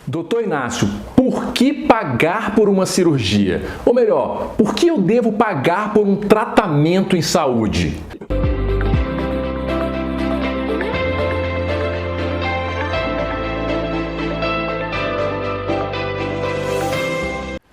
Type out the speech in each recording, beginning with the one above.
Doutor Inácio, por que pagar por uma cirurgia? Ou melhor, por que eu devo pagar por um tratamento em saúde?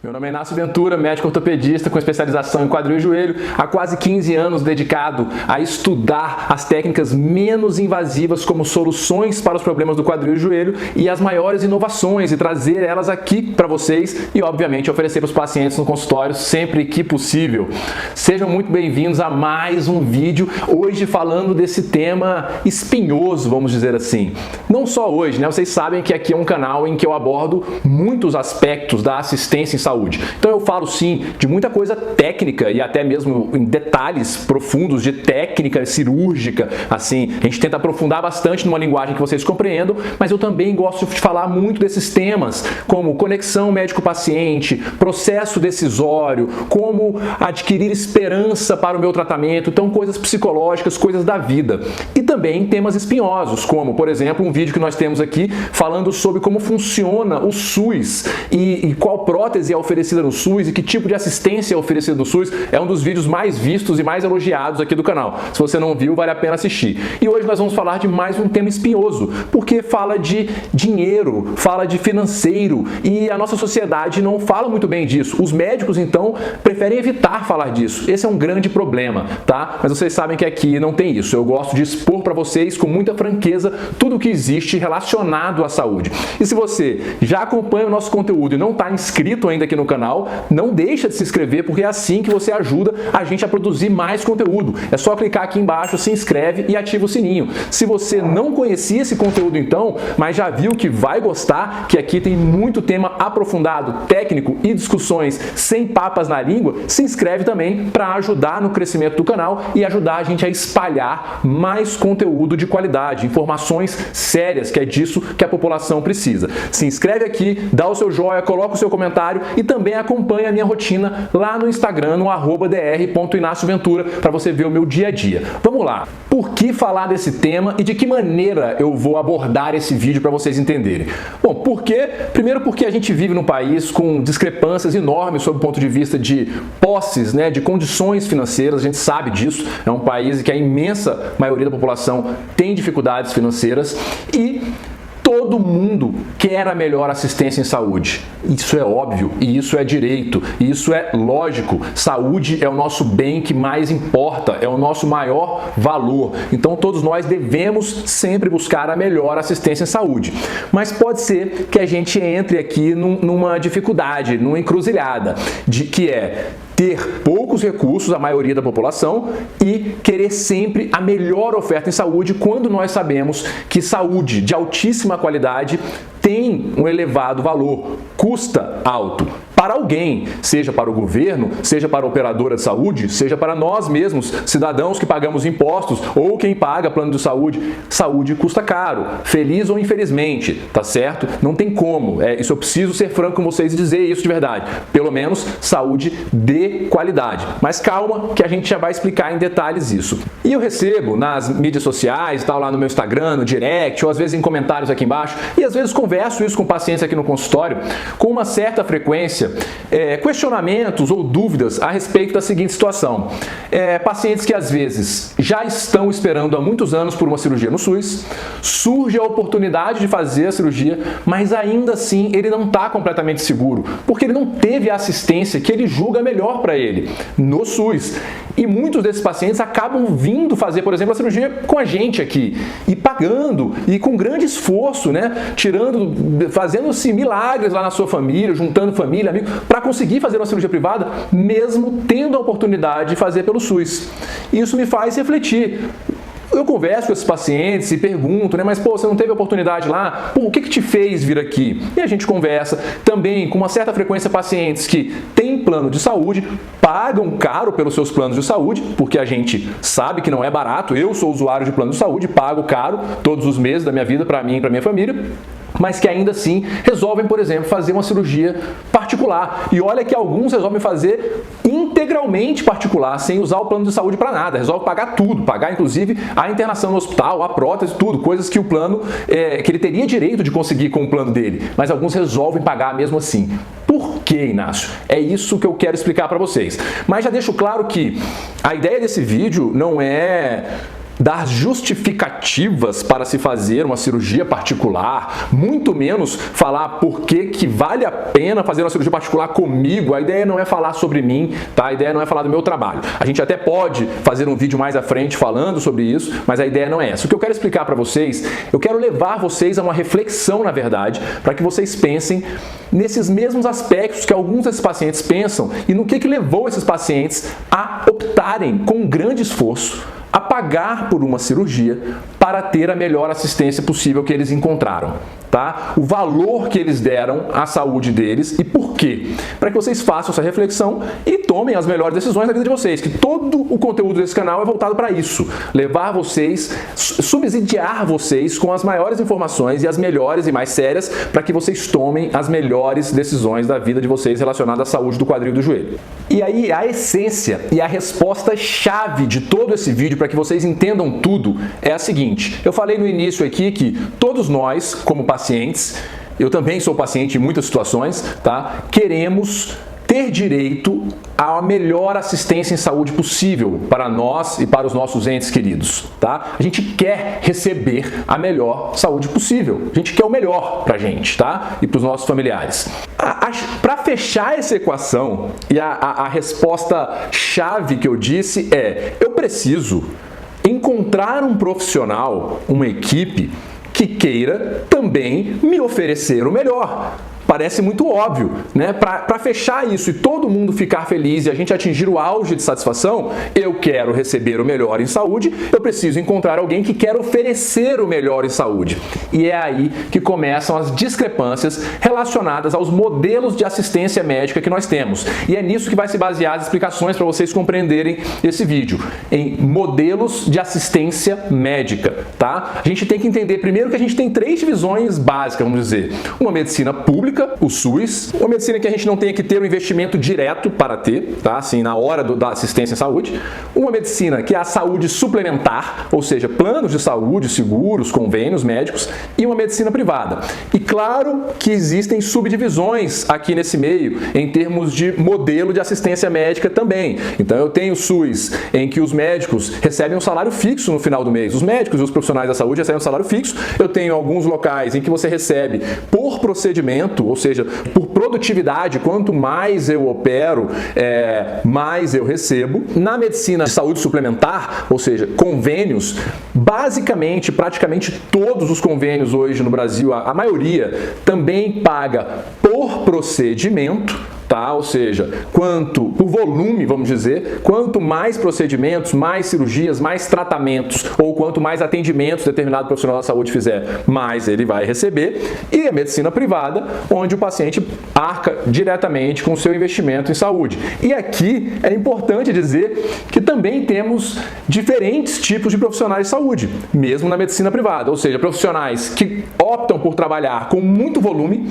Meu nome é Inácio Ventura, médico ortopedista com especialização em quadril e joelho, há quase 15 anos dedicado a estudar as técnicas menos invasivas como soluções para os problemas do quadril e joelho e as maiores inovações e trazer elas aqui para vocês e, obviamente, oferecer para os pacientes no consultório sempre que possível. Sejam muito bem-vindos a mais um vídeo, hoje falando desse tema espinhoso, vamos dizer assim. Não só hoje, né? Vocês sabem que aqui é um canal em que eu abordo muitos aspectos da assistência em saúde. Então eu falo sim de muita coisa técnica e até mesmo em detalhes profundos de técnica cirúrgica, assim, a gente tenta aprofundar bastante numa linguagem que vocês compreendam, mas eu também gosto de falar muito desses temas, como conexão médico-paciente, processo decisório, como adquirir esperança para o meu tratamento, então coisas psicológicas, coisas da vida. E também temas espinhosos, como, por exemplo, um vídeo que nós temos aqui falando sobre como funciona o SUS e qual prótese é oferecida no SUS e que tipo de assistência é oferecida no SUS. É um dos vídeos mais vistos e mais elogiados aqui do canal. Se você não viu, vale a pena assistir. E hoje nós vamos falar de mais um tema espinhoso, porque fala de dinheiro, fala de financeiro e a nossa sociedade não fala muito bem disso. Os médicos, então, preferem evitar falar disso. Esse é um grande problema, tá? Mas vocês sabem que aqui não tem isso. Eu gosto de expor para vocês com muita franqueza tudo o que existe relacionado à saúde. E se você já acompanha o nosso conteúdo e não está inscrito ainda aqui no canal, não deixa de se inscrever, porque é assim que você ajuda a gente a produzir mais conteúdo. É só clicar aqui embaixo, se inscreve e ativa o sininho. Se você não conhecia esse conteúdo então, mas já viu que vai gostar, que aqui tem muito tema aprofundado, técnico e discussões sem papas na língua, se inscreve também para ajudar no crescimento do canal e ajudar a gente a espalhar mais conteúdo de qualidade, informações sérias, que é disso que a população precisa. Se inscreve aqui, dá o seu joinha, coloca o seu comentário e também acompanha a minha rotina lá no Instagram, no @dr.inacioventura, para você ver o meu dia a dia. Vamos lá! Por que falar desse tema e de que maneira eu vou abordar esse vídeo para vocês entenderem? Bom, primeiro porque a gente vive num país com discrepâncias enormes sob o ponto de vista de posses, né, de condições financeiras, a gente sabe disso, é um país que a imensa maioria da população tem dificuldades financeiras e todo mundo quer a melhor assistência em saúde. Isso é óbvio, e isso é direito, e isso é lógico. Saúde é o nosso bem que mais importa, é o nosso maior valor. Então todos nós devemos sempre buscar a melhor assistência em saúde. Mas pode ser que a gente entre aqui numa dificuldade, numa encruzilhada, que é ter poucos recursos, a maioria da população, e querer sempre a melhor oferta em saúde quando nós sabemos que saúde de altíssima qualidade tem um elevado valor, custa alto. Para alguém, seja para o governo, seja para a operadora de saúde, seja para nós mesmos, cidadãos que pagamos impostos ou quem paga plano de saúde, saúde custa caro, feliz ou infelizmente, tá certo? Não tem como, isso eu preciso ser franco com vocês e dizer isso de verdade, pelo menos saúde de qualidade. Mas calma que a gente já vai explicar em detalhes isso. E eu recebo nas mídias sociais, tal, lá no meu Instagram, no direct, ou às vezes em comentários aqui embaixo, e às vezes converso isso com pacientes aqui no consultório, com uma certa frequência, questionamentos ou dúvidas a respeito da seguinte situação. Pacientes que às vezes já estão esperando há muitos anos por uma cirurgia no SUS, surge a oportunidade de fazer a cirurgia, mas ainda assim ele não está completamente seguro, porque ele não teve a assistência que ele julga melhor para ele no SUS. E muitos desses pacientes acabam vindo fazer, por exemplo, a cirurgia com a gente aqui, e pagando, e com grande esforço, né? Fazendo-se milagres lá na sua família, juntando família, amigo, para conseguir fazer uma cirurgia privada, mesmo tendo a oportunidade de fazer pelo SUS. Isso me faz refletir. Eu converso com esses pacientes e pergunto, né? Mas, pô, você não teve oportunidade lá? Pô, o que te fez vir aqui? E a gente conversa também com uma certa frequência pacientes que têm plano de saúde, pagam caro pelos seus planos de saúde, porque a gente sabe que não é barato. Eu sou usuário de plano de saúde, pago caro todos os meses da minha vida para mim e para minha família. mas que ainda assim resolvem, por exemplo, fazer uma cirurgia particular. E olha que alguns resolvem fazer em integralmente particular, sem usar o plano de saúde para nada. Resolve pagar tudo, pagar inclusive a internação no hospital, a prótese, tudo, coisas que o plano, que ele teria direito de conseguir com o plano dele, mas alguns resolvem pagar mesmo assim. Por que, Inácio? É isso que eu quero explicar para vocês. Mas já deixo claro que a ideia desse vídeo não é dar justificativas para se fazer uma cirurgia particular, muito menos falar por que vale a pena fazer uma cirurgia particular comigo. A ideia não é falar sobre mim, tá? A ideia não é falar do meu trabalho. A gente até pode fazer um vídeo mais à frente falando sobre isso, mas a ideia não é essa. O que eu quero explicar para vocês, eu quero levar vocês a uma reflexão, na verdade, para que vocês pensem nesses mesmos aspectos que alguns desses pacientes pensam e no que levou esses pacientes a optarem com grande esforço a pagar por uma cirurgia para ter a melhor assistência possível que eles encontraram, tá? O valor que eles deram à saúde deles e por quê? Para que vocês façam essa reflexão e tomem as melhores decisões da vida de vocês, que todo o conteúdo desse canal é voltado para isso, levar vocês, subsidiar vocês com as maiores informações e as melhores e mais sérias para que vocês tomem as melhores decisões da vida de vocês relacionadas à saúde do quadril e do joelho. E aí a essência e a resposta chave de todo esse vídeo para que vocês entendam tudo é a seguinte: eu falei no início aqui que todos nós, como pacientes, eu também sou paciente em muitas situações, tá? Queremos ter direito à melhor assistência em saúde possível para nós e para os nossos entes queridos, tá? A gente quer receber a melhor saúde possível. A gente quer o melhor pra gente, tá? E para os nossos familiares. Para fechar essa equação, e a resposta chave que eu disse é: eu preciso encontrar um profissional, uma equipe que queira também me oferecer o melhor. Parece muito óbvio, né? Para fechar isso e todo mundo ficar feliz e a gente atingir o auge de satisfação, eu quero receber o melhor em saúde, eu preciso encontrar alguém que quer oferecer o melhor em saúde. E é aí que começam as discrepâncias relacionadas aos modelos de assistência médica que nós temos. E é nisso que vai se basear as explicações para vocês compreenderem esse vídeo, em modelos de assistência médica, tá? A gente tem que entender primeiro que a gente tem 3 divisões básicas, vamos dizer. Uma medicina pública, o SUS, uma medicina que a gente não tenha que ter um investimento direto para ter, tá? Assim, na hora da assistência em saúde. Uma medicina que é a saúde suplementar, ou seja, planos de saúde, seguros, convênios médicos, e uma medicina privada. E claro que existem subdivisões aqui nesse meio, em termos de modelo de assistência médica também. Então eu tenho o SUS, em que os médicos recebem um salário fixo no final do mês. Os médicos e os profissionais da saúde recebem um salário fixo. Eu tenho alguns locais em que você recebe por procedimento, ou seja, por produtividade, quanto mais eu opero, mais eu recebo. Na medicina de saúde suplementar, ou seja, convênios, basicamente, praticamente todos os convênios hoje no Brasil, a maioria, também paga por procedimento. Tá? Ou seja, por volume, vamos dizer, quanto mais procedimentos, mais cirurgias, mais tratamentos, ou quanto mais atendimentos determinado profissional da saúde fizer, mais ele vai receber. E a medicina privada, onde o paciente arca diretamente com o seu investimento em saúde. E aqui é importante dizer que também temos diferentes tipos de profissionais de saúde, mesmo na medicina privada, ou seja, profissionais que optam por trabalhar com muito volume.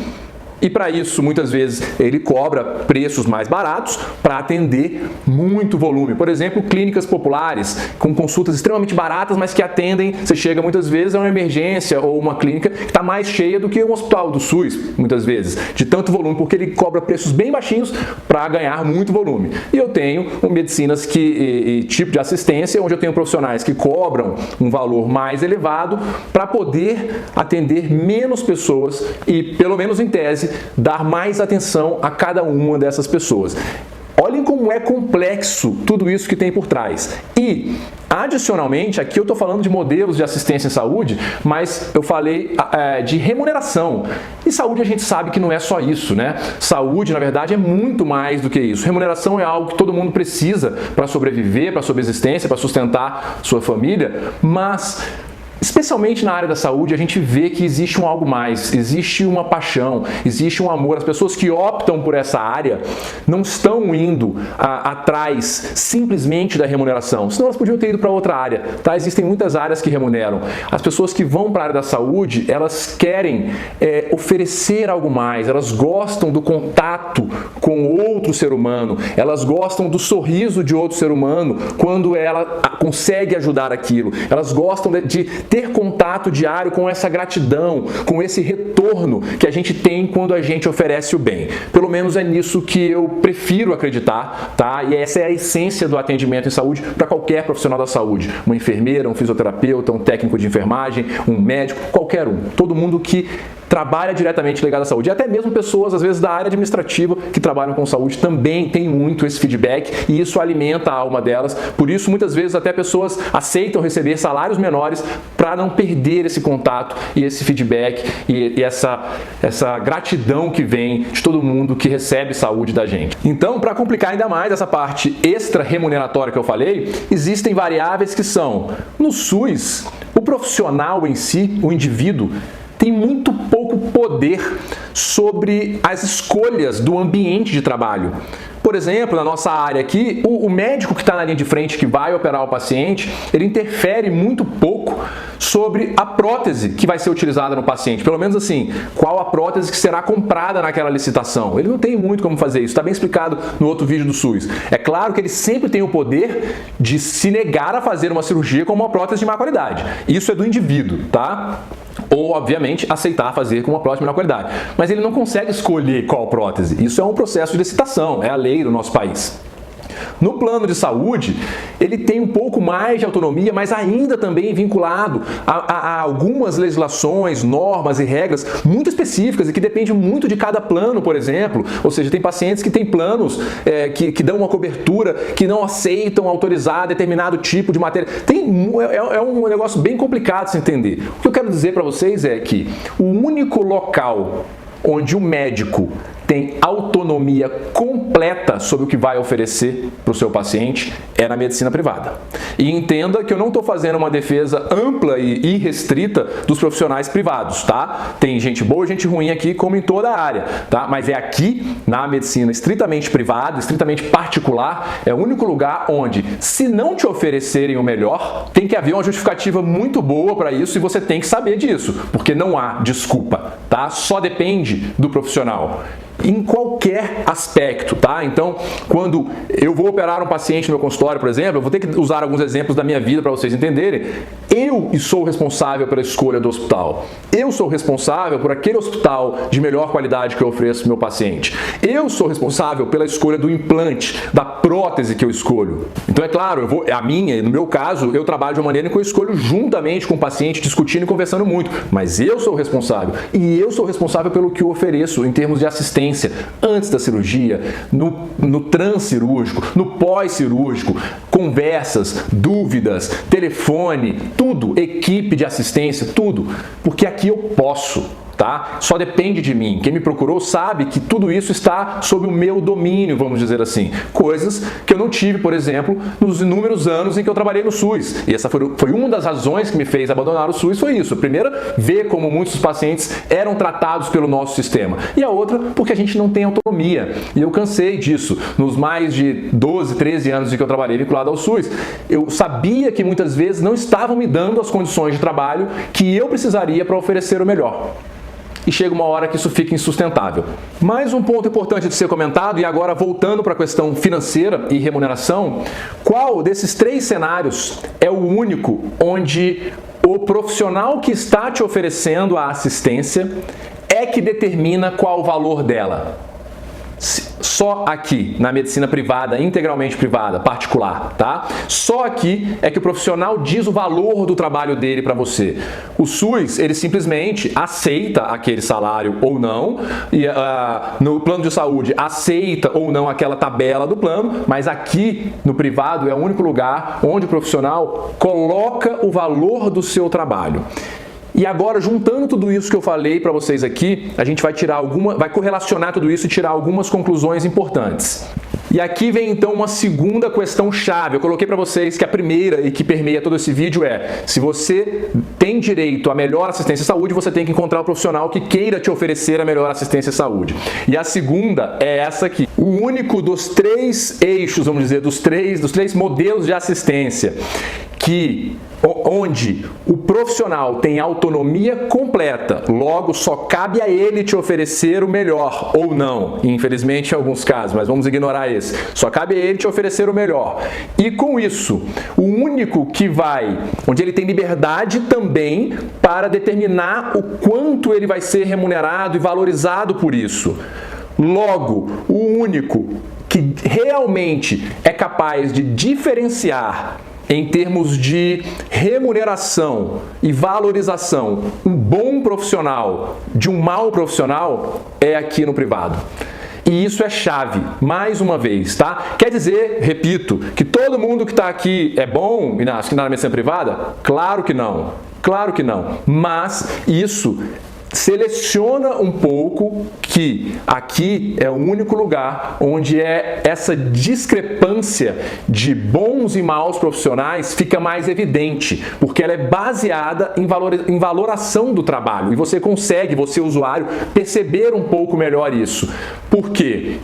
E para isso, muitas vezes, ele cobra preços mais baratos para atender muito volume. Por exemplo, clínicas populares, com consultas extremamente baratas, mas que atendem, você chega muitas vezes a uma emergência ou uma clínica que está mais cheia do que um hospital do SUS, muitas vezes, de tanto volume, porque ele cobra preços bem baixinhos para ganhar muito volume. E eu tenho medicinas tipo de assistência, onde eu tenho profissionais que cobram um valor mais elevado para poder atender menos pessoas e, pelo menos em tese, dar mais atenção a cada uma dessas pessoas. Olhem como é complexo tudo isso que tem por trás. E, adicionalmente, aqui eu estou falando de modelos de assistência em saúde, mas eu falei de remuneração. E saúde a gente sabe que não é só isso, né? Saúde, na verdade, é muito mais do que isso. Remuneração é algo que todo mundo precisa para sobreviver, para subsistência, para sustentar sua família, mas Especialmente na área da saúde, a gente vê que existe um algo mais, existe uma paixão, existe um amor. As pessoas que optam por essa área não estão indo atrás simplesmente da remuneração, senão elas podiam ter ido para outra área, tá? Existem muitas áreas que remuneram. As pessoas que vão para a área da saúde, elas querem oferecer algo mais, elas gostam do contato com outro ser humano, elas gostam do sorriso de outro ser humano quando ela consegue ajudar aquilo, elas gostam de ter contato diário com essa gratidão, com esse retorno que a gente tem quando a gente oferece o bem. Pelo menos é nisso que eu prefiro acreditar, tá? E essa é a essência do atendimento em saúde para qualquer profissional da saúde. Uma enfermeira, um fisioterapeuta, um técnico de enfermagem, um médico, qualquer um. Todo mundo que trabalha diretamente ligado à saúde. E até mesmo pessoas, às vezes, da área administrativa que trabalham com saúde também tem muito esse feedback e isso alimenta a alma delas. Por isso, muitas vezes, até pessoas aceitam receber salários menores para não perder esse contato e esse feedback e essa gratidão que vem de todo mundo que recebe saúde da gente. Então, para complicar ainda mais essa parte extra remuneratória que eu falei, existem variáveis que são, no SUS, o profissional em si, o indivíduo, tem muito pouco poder sobre as escolhas do ambiente de trabalho. Por exemplo, na nossa área aqui, o médico que está na linha de frente, que vai operar o paciente, ele interfere muito pouco sobre a prótese que vai ser utilizada no paciente. Pelo menos assim, qual a prótese que será comprada naquela licitação. Ele não tem muito como fazer isso, está bem explicado no outro vídeo do SUS. É claro que ele sempre tem o poder de se negar a fazer uma cirurgia com uma prótese de má qualidade. Isso é do indivíduo, tá? Ou, obviamente, aceitar fazer com uma prótese de menor qualidade. Mas ele não consegue escolher qual prótese. Isso é um processo de licitação, é a lei do nosso país. No plano de saúde, ele tem um pouco mais de autonomia, mas ainda também vinculado a algumas legislações, normas e regras muito específicas e que dependem muito de cada plano, por exemplo. Ou seja, tem pacientes que têm planos que dão uma cobertura, que não aceitam autorizar determinado tipo de matéria. É um negócio bem complicado de se entender. O que eu quero dizer para vocês é que o único local onde o médico tem autonomia completa sobre o que vai oferecer para o seu paciente é na medicina privada. E entenda que eu não estou fazendo uma defesa ampla e irrestrita dos profissionais privados, tá? Tem gente boa e gente ruim aqui, como em toda a área, tá? Mas é aqui, na medicina estritamente privada, estritamente particular, é o único lugar onde, se não te oferecerem o melhor, tem que haver uma justificativa muito boa para isso e você tem que saber disso, porque não há desculpa, tá? Só depende do profissional. Em qualquer aspecto, tá? Então, quando eu vou operar um paciente no meu consultório, por exemplo, eu vou ter que usar alguns exemplos da minha vida para vocês entenderem. Eu sou responsável pela escolha do hospital. Eu sou responsável por aquele hospital de melhor qualidade que eu ofereço para o meu paciente. Eu sou responsável pela escolha do implante, da prótese que eu escolho. Então, é claro, no meu caso, eu trabalho de uma maneira em que eu escolho juntamente com o paciente, discutindo e conversando muito. Mas eu sou responsável. E eu sou responsável pelo que eu ofereço em termos de assistência antes da cirurgia, no transcirúrgico, no pós-cirúrgico, conversas, dúvidas, telefone, tudo, equipe de assistência, tudo, porque aqui eu posso. Tá? Só depende de mim. Quem me procurou sabe que tudo isso está sob o meu domínio, vamos dizer assim. Coisas que eu não tive, por exemplo, nos inúmeros anos em que eu trabalhei no SUS. E essa foi uma das razões que me fez abandonar o SUS, foi isso. A primeira, ver como muitos pacientes eram tratados pelo nosso sistema. E a outra, porque a gente não tem autonomia. E eu cansei disso. Nos mais de 12, 13 anos em que eu trabalhei vinculado ao SUS, eu sabia que muitas vezes não estavam me dando as condições de trabalho que eu precisaria para oferecer o melhor. E chega uma hora que isso fica insustentável. Mais um ponto importante de ser comentado, e agora voltando para a questão financeira e remuneração, qual desses 3 cenários é o único onde o profissional que está te oferecendo a assistência é que determina qual o valor dela? Só aqui, na medicina privada, integralmente privada, particular, tá? Só aqui é que o profissional diz o valor do trabalho dele para você. O SUS, ele simplesmente aceita aquele salário ou não, e no plano de saúde aceita ou não aquela tabela do plano, mas aqui no privado é o único lugar onde o profissional coloca o valor do seu trabalho. E agora, juntando tudo isso que eu falei para vocês aqui, a gente vai correlacionar tudo isso e tirar algumas conclusões importantes. E aqui vem então uma segunda questão chave. Eu coloquei para vocês que a primeira e que permeia todo esse vídeo é: se você tem direito à melhor assistência à saúde, você tem que encontrar um profissional que queira te oferecer a melhor assistência à saúde. E a segunda é essa aqui. O único dos três eixos, vamos dizer, dos três modelos de assistência onde o profissional tem autonomia completa, logo só cabe a ele te oferecer o melhor, ou não, infelizmente em alguns casos, mas vamos ignorar esse. Só cabe a ele te oferecer o melhor. E com isso, o único onde ele tem liberdade também para determinar o quanto ele vai ser remunerado e valorizado por isso. Logo, o único que realmente é capaz de diferenciar em termos de remuneração e valorização, um bom profissional de um mau profissional é aqui no privado. E isso é chave, mais uma vez, tá? Quer dizer, repito, que todo mundo que está aqui é bom e na medicina privada? Claro que não, claro que não. Mas isso seleciona um pouco que aqui é o único lugar onde essa discrepância de bons e maus profissionais fica mais evidente, porque ela é baseada em valoração do trabalho e você consegue, você usuário, perceber um pouco melhor isso. Por quê?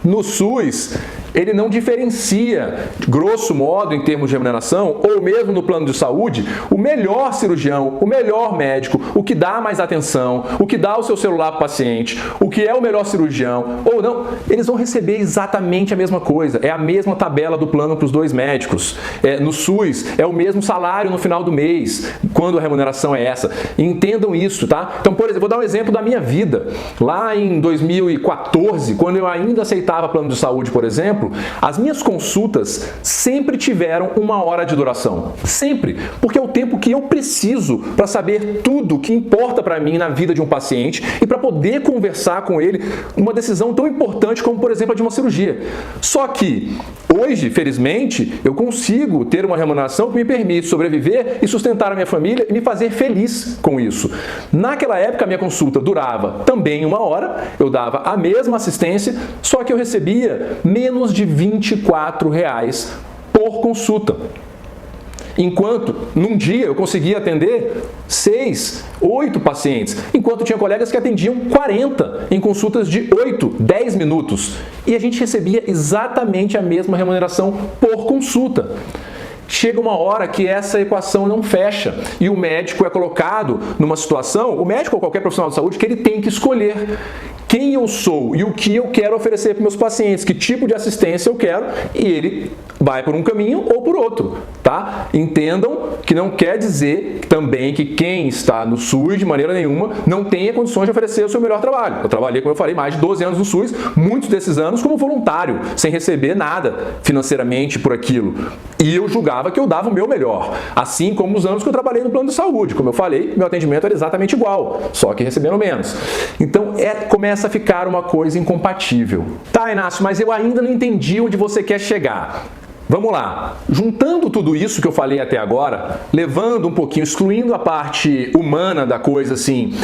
No SUS, ele não diferencia, grosso modo, em termos de remuneração, ou mesmo no plano de saúde, o melhor cirurgião, o melhor médico, o que dá mais atenção, o que dá o seu celular para o paciente, o que é o melhor cirurgião, ou não, eles vão receber exatamente a mesma coisa, é a mesma tabela do plano para os dois médicos. No SUS, é o mesmo salário no final do mês, quando a remuneração é essa. Entendam isso, tá? Então, por exemplo, vou dar um exemplo da minha vida. Lá em 2014, quando eu ainda aceitava plano de saúde, por exemplo, as minhas consultas sempre tiveram 1 hora de duração. Sempre. Porque é o tempo que eu preciso para saber tudo que importa para mim na vida de um paciente e para poder conversar com ele uma decisão tão importante como, por exemplo, a de uma cirurgia. Só que hoje, felizmente, eu consigo ter uma remuneração que me permite sobreviver e sustentar a minha família e me fazer feliz com isso. Naquela época, a minha consulta durava também 1 hora, eu dava a mesma assistência, só que eu recebia menos de R$24 por consulta. Enquanto, num dia, eu conseguia atender 6, 8 pacientes, enquanto tinha colegas que atendiam 40 em consultas de 8, 10 minutos. E a gente recebia exatamente a mesma remuneração por consulta. Chega uma hora que essa equação não fecha e o médico é colocado numa situação, o médico ou qualquer profissional de saúde, que ele tem que escolher quem eu sou e o que eu quero oferecer para meus pacientes, que tipo de assistência eu quero, e ele vai por um caminho ou por outro, tá? Entendam que não quer dizer também que quem está no SUS de maneira nenhuma não tenha condições de oferecer o seu melhor trabalho. Eu trabalhei, como eu falei, mais de 12 anos no SUS, muitos desses anos como voluntário, sem receber nada financeiramente por aquilo. E eu julgava que eu dava o meu melhor, assim como os anos que eu trabalhei no plano de saúde. Como eu falei, meu atendimento era exatamente igual, só que recebendo menos. Então, começa a ficar uma coisa incompatível. Tá, Inácio, mas eu ainda não entendi onde você quer chegar. Vamos lá, juntando tudo isso que eu falei até agora, levando um pouquinho, excluindo a parte humana da coisa, assim,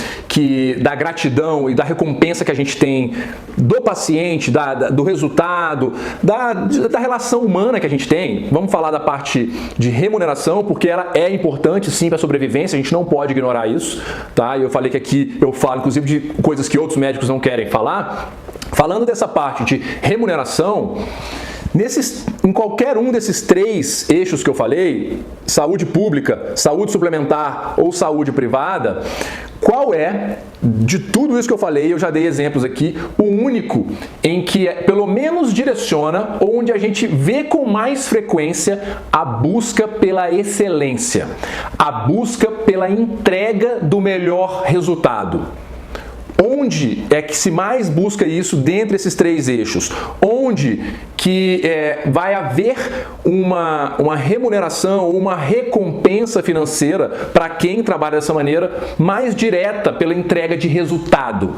da gratidão e da recompensa que a gente tem do paciente, do resultado, da relação humana que a gente tem, vamos falar da parte de remuneração, porque ela é importante sim para a sobrevivência, a gente não pode ignorar isso, tá? E eu falei que aqui eu falo, inclusive, de coisas que outros médicos não querem falar. Falando dessa parte de remuneração, em qualquer um desses 3 eixos que eu falei, saúde pública, saúde suplementar ou saúde privada, qual é, de tudo isso que eu falei, eu já dei exemplos aqui, o único em que pelo menos direciona, onde a gente vê com mais frequência a busca pela excelência, a busca pela entrega do melhor resultado? Onde é que se mais busca isso dentre esses 3 eixos? Onde que vai haver uma remuneração, uma recompensa financeira para quem trabalha dessa maneira mais direta pela entrega de resultado?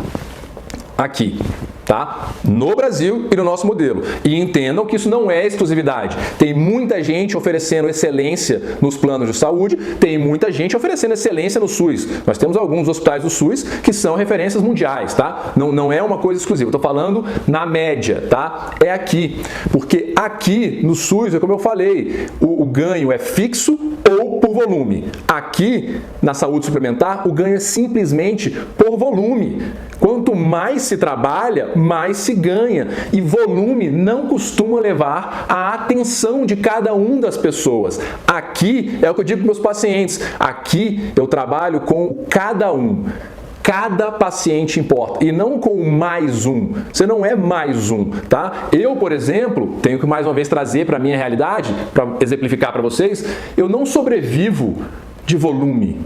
Aqui. tá? No Brasil e no nosso modelo. E entendam que isso não é exclusividade. Tem muita gente oferecendo excelência nos planos de saúde, tem muita gente oferecendo excelência no SUS. Nós temos alguns hospitais do SUS que são referências mundiais, tá? Não é uma coisa exclusiva. Estou falando na média, tá? É aqui. Porque aqui no SUS, é como eu falei, o ganho é fixo ou por volume. Aqui, na saúde suplementar, o ganho é simplesmente por volume. Quanto mais se trabalha, mais se ganha. E volume não costuma levar à atenção de cada uma das pessoas. Aqui é o que eu digo para meus pacientes. Aqui eu trabalho com cada um. Cada paciente importa, e não com mais um. Você não é mais um, tá? Eu, por exemplo, tenho que mais uma vez trazer para a minha realidade, para exemplificar para vocês, eu não sobrevivo de volume.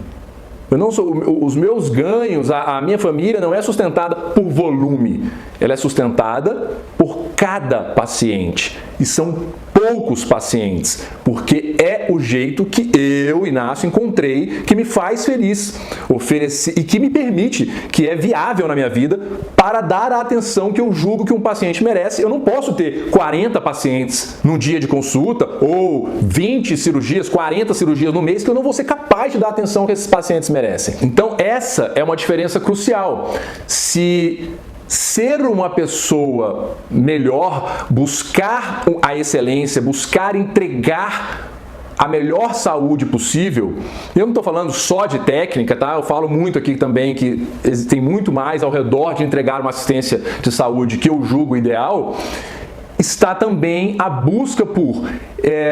Os meus ganhos, a minha família não é sustentada por volume, ela é sustentada por cada paciente. E são poucos pacientes, porque é o jeito que eu, Inácio, encontrei que me faz feliz, e que me permite, que é viável na minha vida, para dar a atenção que eu julgo que um paciente merece. Eu não posso ter 40 pacientes num dia de consulta, ou 20 cirurgias, 40 cirurgias no mês, que eu não vou ser capaz de dar a atenção que esses pacientes merecem. Então essa é uma diferença crucial. Se ser uma pessoa melhor, buscar a excelência, buscar entregar a melhor saúde possível, eu não estou falando só de técnica, tá? Eu falo muito aqui também que tem muito mais ao redor de entregar uma assistência de saúde que eu julgo ideal, está também a busca por,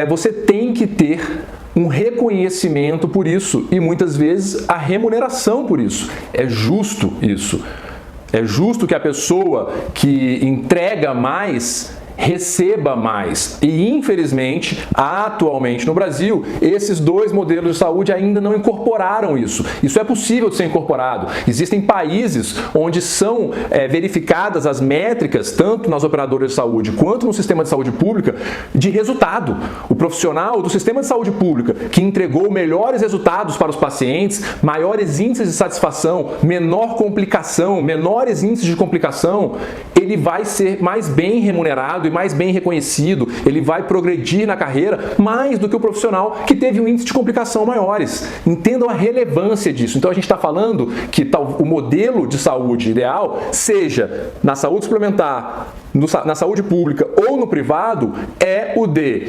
você tem que ter um reconhecimento por isso e muitas vezes a remuneração por isso. É justo isso. É justo que a pessoa que entrega mais receba mais. E, infelizmente, atualmente no Brasil, esses dois modelos de saúde ainda não incorporaram isso. Isso é possível de ser incorporado. Existem países onde são verificadas as métricas, tanto nas operadoras de saúde quanto no sistema de saúde pública, de resultado. O profissional do sistema de saúde pública que entregou melhores resultados para os pacientes, maiores índices de satisfação, menor complicação, menores índices de complicação, ele vai ser mais bem remunerado e mais bem reconhecido, ele vai progredir na carreira mais do que o profissional que teve um índice de complicação maiores. Entendam a relevância disso. Então a gente está falando que o modelo de saúde ideal, seja na saúde suplementar, na saúde pública ou no privado, é o de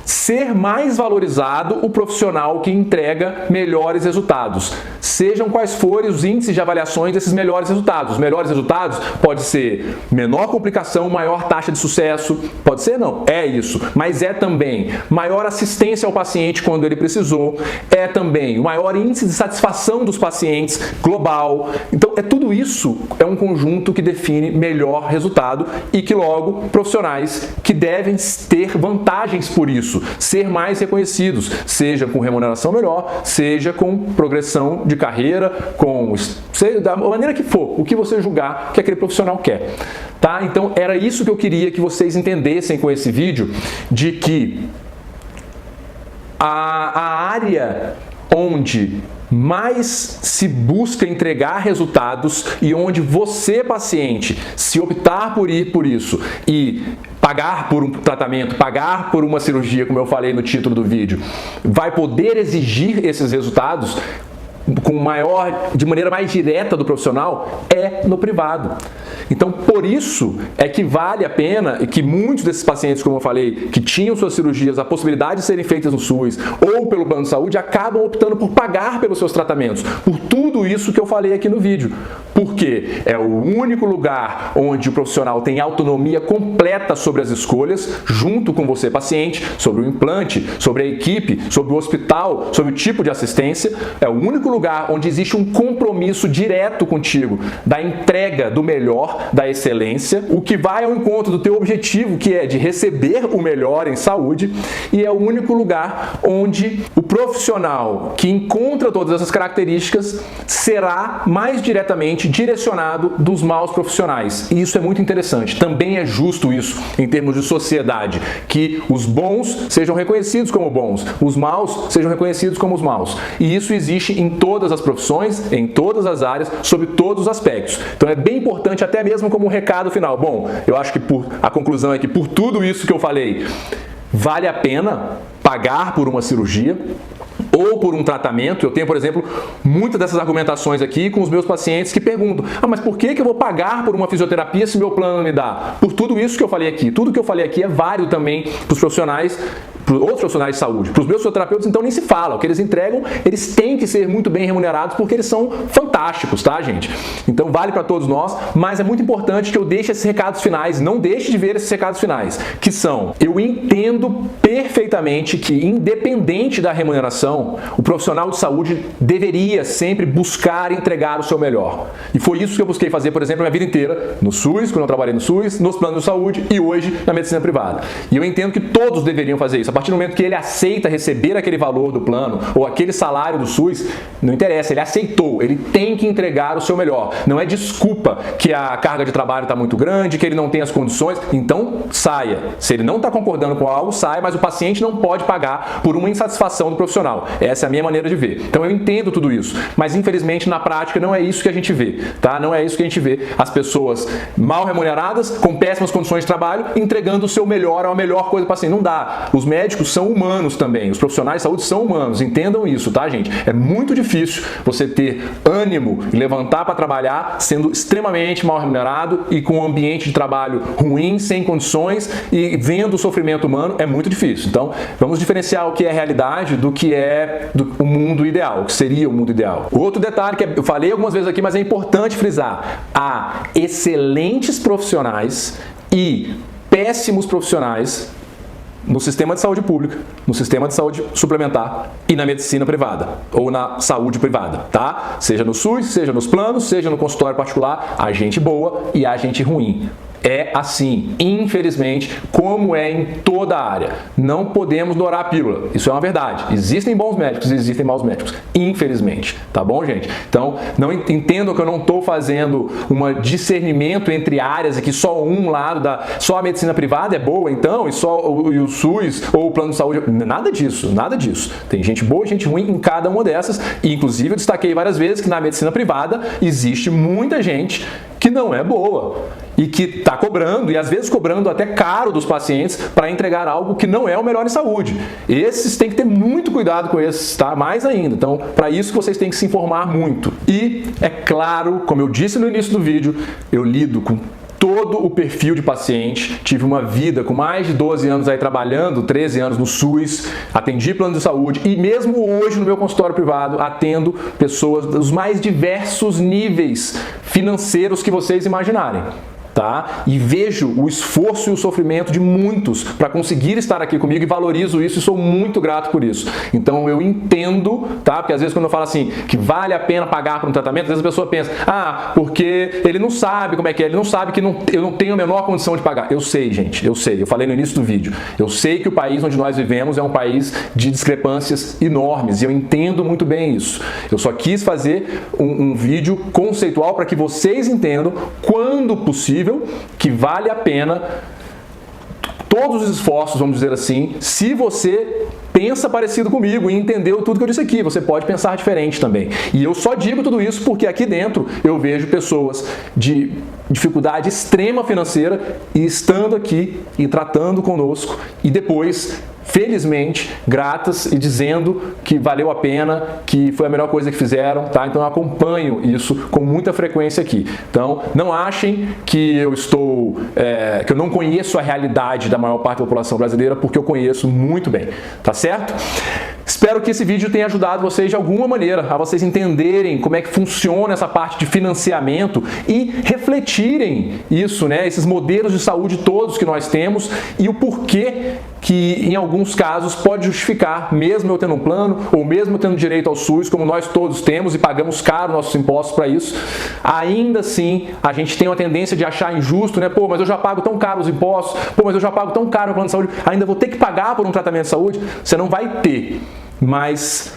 ser mais valorizado o profissional que entrega melhores resultados. Sejam quais forem os índices de avaliações desses melhores resultados. Os melhores resultados pode ser menor complicação, maior taxa de sucesso, pode ser não, é isso, mas é também maior assistência ao paciente quando ele precisou, é também o maior índice de satisfação dos pacientes global. Então, tudo isso é um conjunto que define melhor resultado e que logo profissionais que devem ter vantagens por isso, ser mais reconhecidos, seja com remuneração melhor, seja com progressão de carreira, seja da maneira que for, o que você julgar que aquele profissional quer. Tá? Então era isso que eu queria que vocês entendessem com esse vídeo, de que a área onde mais se busca entregar resultados e onde você, paciente, se optar por ir por isso e pagar por um tratamento, pagar por uma cirurgia, como eu falei no título do vídeo, vai poder exigir esses resultados de maneira mais direta do profissional, é no privado. Então, por isso é que vale a pena e que muitos desses pacientes, como eu falei, que tinham suas cirurgias, a possibilidade de serem feitas no SUS ou pelo plano de saúde, acabam optando por pagar pelos seus tratamentos, por tudo isso que eu falei aqui no vídeo. Porque é o único lugar onde o profissional tem autonomia completa sobre as escolhas, junto com você, paciente, sobre o implante, sobre a equipe, sobre o hospital, sobre o tipo de assistência. É o único lugar onde existe um compromisso direto contigo da entrega do melhor, da excelência, o que vai ao encontro do teu objetivo, que é de receber o melhor em saúde, e é o único lugar onde o profissional que encontra todas essas características será mais diretamente totalmente direcionado dos maus profissionais. E isso é muito interessante. Também é justo isso em termos de sociedade, que os bons sejam reconhecidos como bons, os maus sejam reconhecidos como os maus. E isso existe em todas as profissões, em todas as áreas, sobre todos os aspectos. Então é bem importante, até mesmo como um recado final. Bom, eu acho que a conclusão é que por tudo isso que eu falei, vale a pena pagar por uma cirurgia ou por um tratamento. Eu tenho, por exemplo, muitas dessas argumentações aqui com os meus pacientes que perguntam: mas por que eu vou pagar por uma fisioterapia se meu plano não me dá? Por tudo isso que eu falei aqui. Tudo que eu falei aqui é válido também para os profissionais, para outros profissionais de saúde. Para os meus fisioterapeutas, então, nem se fala. O que eles entregam, eles têm que ser muito bem remunerados porque eles são fantásticos, tá, gente? Então, vale para todos nós, mas é muito importante que eu deixe esses recados finais, não deixe de ver esses recados finais, que são: eu entendo perfeitamente que, independente da remuneração, o profissional de saúde deveria sempre buscar entregar o seu melhor. E foi isso que eu busquei fazer, por exemplo, a minha vida inteira, no SUS, quando eu trabalhei no SUS, nos planos de saúde e hoje na medicina privada. E eu entendo que todos deveriam fazer isso. A partir do momento que ele aceita receber aquele valor do plano ou aquele salário do SUS, não interessa, ele aceitou, ele tem que entregar o seu melhor. Não é desculpa que a carga de trabalho está muito grande, que ele não tem as condições, então saia. Se ele não está concordando com algo, saia, mas o paciente não pode pagar por uma insatisfação do profissional. Essa é a minha maneira de ver. Então eu entendo tudo isso, mas infelizmente na prática não é isso que a gente vê, tá? Não é isso que a gente vê. As pessoas mal remuneradas, com péssimas condições de trabalho, entregando o seu melhor, a melhor coisa para o paciente. Não dá. Os médicos são humanos também, os profissionais de saúde são humanos, entendam isso, tá, gente? É muito difícil você ter ânimo e levantar para trabalhar sendo extremamente mal remunerado e com um ambiente de trabalho ruim, sem condições e vendo o sofrimento humano, é muito difícil. Então, vamos diferenciar o que é realidade do que é o mundo ideal, o que seria o mundo ideal. Outro detalhe que eu falei algumas vezes aqui, mas é importante frisar: há excelentes profissionais e péssimos profissionais no sistema de saúde pública, no sistema de saúde suplementar e na medicina privada, ou na saúde privada, tá? Seja no SUS, seja nos planos, seja no consultório particular, há gente boa e há gente ruim. É assim, infelizmente, como é em toda a área. Não podemos dourar a pílula, isso é uma verdade. Existem bons médicos e existem maus médicos, infelizmente, tá bom, gente? Então, não entendam que eu não estou fazendo um discernimento entre áreas aqui, só um lado, só a medicina privada é boa, então, e o SUS ou o plano de saúde, nada disso, nada disso. Tem gente boa e gente ruim em cada uma dessas, e inclusive eu destaquei várias vezes que na medicina privada existe muita gente que não é boa e que está cobrando, e às vezes cobrando até caro dos pacientes para entregar algo que não é o melhor em saúde. Esses têm que ter muito cuidado com esses, tá? Mais ainda. Então, para isso que vocês têm que se informar muito. E, é claro, como eu disse no início do vídeo, eu lido com todo o perfil de paciente, tive uma vida com mais de 12 anos aí trabalhando, 13 anos no SUS, atendi plano de saúde e mesmo hoje no meu consultório privado atendo pessoas dos mais diversos níveis financeiros que vocês imaginarem. Tá? E vejo o esforço e o sofrimento de muitos para conseguir estar aqui comigo e valorizo isso e sou muito grato por isso. Então eu entendo, tá? Porque às vezes quando eu falo assim, que vale a pena pagar por um tratamento, às vezes a pessoa pensa: porque ele não sabe como é que é, ele não sabe que eu não tenho a menor condição de pagar. Eu sei, gente, eu sei, eu falei no início do vídeo, eu sei que o país onde nós vivemos é um país de discrepâncias enormes e eu entendo muito bem isso. Eu só quis fazer um vídeo conceitual para que vocês entendam, quando possível, que vale a pena todos os esforços, vamos dizer assim. Se você pensa parecido comigo e entendeu tudo que eu disse aqui, você pode pensar diferente também. E eu só digo tudo isso porque aqui dentro eu vejo pessoas de dificuldade extrema financeira e estando aqui e tratando conosco e depois, felizmente, gratas e dizendo que valeu a pena, que foi a melhor coisa que fizeram, tá? Então eu acompanho isso com muita frequência aqui. Então não achem que eu que eu não conheço a realidade da maior parte da população brasileira, porque eu conheço muito bem, tá certo? Espero que esse vídeo tenha ajudado vocês de alguma maneira a vocês entenderem como é que funciona essa parte de financiamento e refletirem isso, né? Esses modelos de saúde todos que nós temos e o porquê que em alguns casos pode justificar, mesmo eu tendo um plano ou mesmo eu tendo direito ao SUS, como nós todos temos e pagamos caro nossos impostos para isso, ainda assim a gente tem uma tendência de achar injusto, né? Pô, mas eu já pago tão caro os impostos, pô, mas eu já pago tão caro o plano de saúde, ainda vou ter que pagar por um tratamento de saúde? Você não vai ter, mas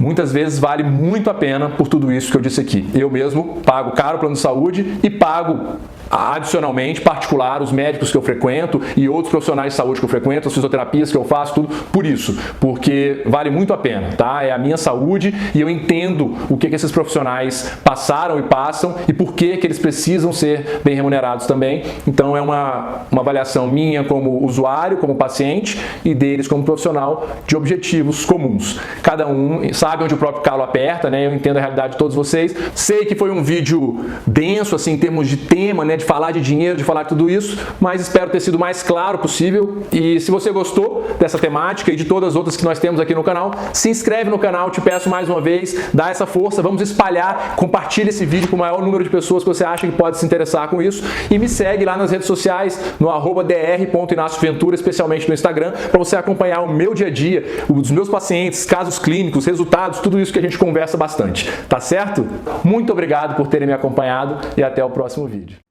muitas vezes vale muito a pena por tudo isso que eu disse aqui. Eu mesmo pago caro plano de saúde e pago adicionalmente, particular, os médicos que eu frequento e outros profissionais de saúde que eu frequento, as fisioterapias que eu faço, tudo por isso, porque vale muito a pena, tá? É a minha saúde e eu entendo o que esses profissionais passaram e passam e por que eles precisam ser bem remunerados também. Então é uma avaliação minha como usuário, como paciente e deles como profissional de objetivos comuns. Cada um sabe onde o próprio calo aperta, né? Eu entendo a realidade de todos vocês. Sei que foi um vídeo denso, assim, em termos de tema, né? De falar de dinheiro, de falar de tudo isso, mas espero ter sido o mais claro possível. E se você gostou dessa temática e de todas as outras que nós temos aqui no canal, se inscreve no canal, te peço mais uma vez, dá essa força, vamos espalhar, compartilha esse vídeo com o maior número de pessoas que você acha que pode se interessar com isso e me segue lá nas redes sociais, no @dr.inacioventura, especialmente no Instagram, para você acompanhar o meu dia a dia, os meus pacientes, casos clínicos, resultados, tudo isso que a gente conversa bastante, tá certo? Muito obrigado por terem me acompanhado e até o próximo vídeo.